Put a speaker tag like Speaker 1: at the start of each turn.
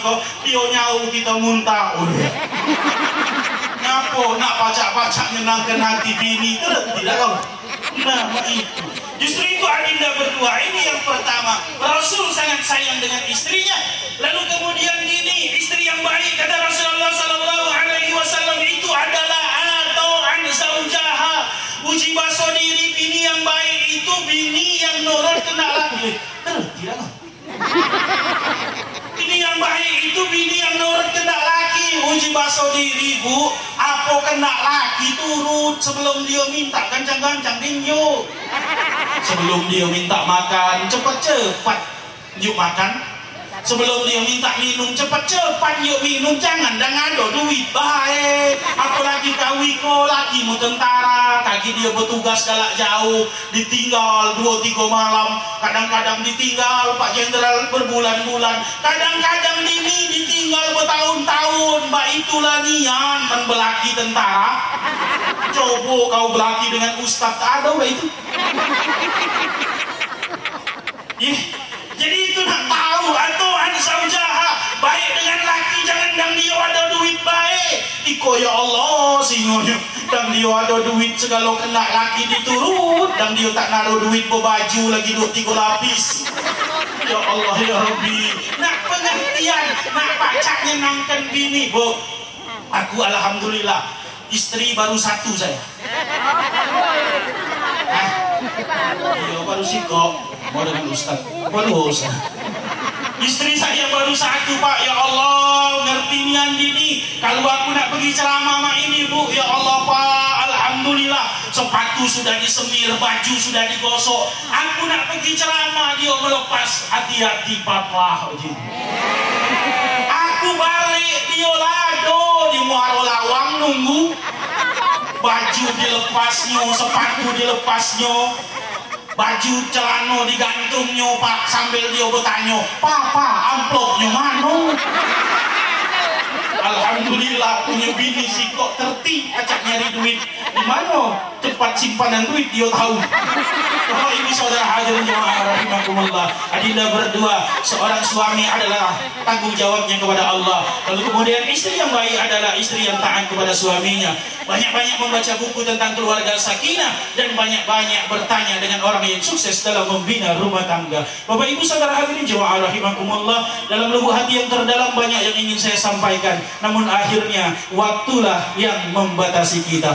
Speaker 1: kok dia nyau kita muntah. Ngapo nak pacak-pacak nyenangkan hati bini tidak kau. Nah itu justru itu adinda berdua ini yang pertama, Rasul sangat sayang dengan istrinya. Lalu kemudian ini istri yang baik kata Rasulullah sallallahu alaihi wasallam itu adalah atau an zaujaha, uji baso diri. Bini yang baik itu bini yang nurut kena laki. Tidak kau. Bini yang baik itu bini yang nurut kena laki. Uji baso diri bu, apa kena laki turut sebelum dia minta gancang-gancang dinyo. Sebelum dia minta makan cepat-cepat yuk makan. Sebelum dia minta minum cepat-cepat yuk minum. Jangan dah ngado duit baik. Apalagi kawi ko laki mu tentara, kaki dia bertugas galak jauh, ditinggal 2-3 malam, kadang-kadang ditinggal Pak Jenderal berbulan-bulan, kadang-kadang ini ditinggal bertahun-tahun. Mbak itulah nian dan belaki tentara. Coba kau belaki dengan ustaz ada mbak itu. Jadi itu nak tahu atau ada saujaha baik dengan laki, jangan dang dia ada duit baik. Iko ya Allah singonya dang dia ada duit segala kena laki diturut, dang dia tak naruh duit berbaju lagi 2-3 lapis. Ya Allah ya Rabbi, nak pengertian, nak pacak nyenangkan bini bu. Aku alhamdulillah istri baru 1 saya. Iya baru sih kok mau dengan ustaz baru usah. Istri saya baru 1 pak. Ya Allah ngerti nian dini. Kalau aku nak pergi ceramah sama ini bu, ya Allah pak alhamdulillah sepatu sudah disemir, baju sudah digosok. Aku nak pergi ceramah dia melepas. Hati-hati papa. Aku balik dia lado di muaro lawang nunggu. Baju dilepasnya, sepatu dilepasnya, baju celana digantungnya pak, sambil dia bertanya, papa amplopnya mana? Alhamdulillah punya bini sih kok tertib acak nyari duit di mana tempat simpanan duit dia tahu. Bapak ibu saudara hadirin jemaah rahimakumullah, adinda berdua, seorang suami adalah tanggung jawabnya kepada Allah. Lalu kemudian istri yang baik adalah istri yang taat kepada suaminya. Banyak-banyak membaca buku tentang keluarga sakinah dan banyak-banyak bertanya dengan orang yang sukses dalam membina rumah tangga. Bapak ibu saudara hadirin jemaah rahimakumullah, dalam lubuk hati yang terdalam banyak yang ingin saya sampaikan, namun akhirnya waktulah yang membatasi kita.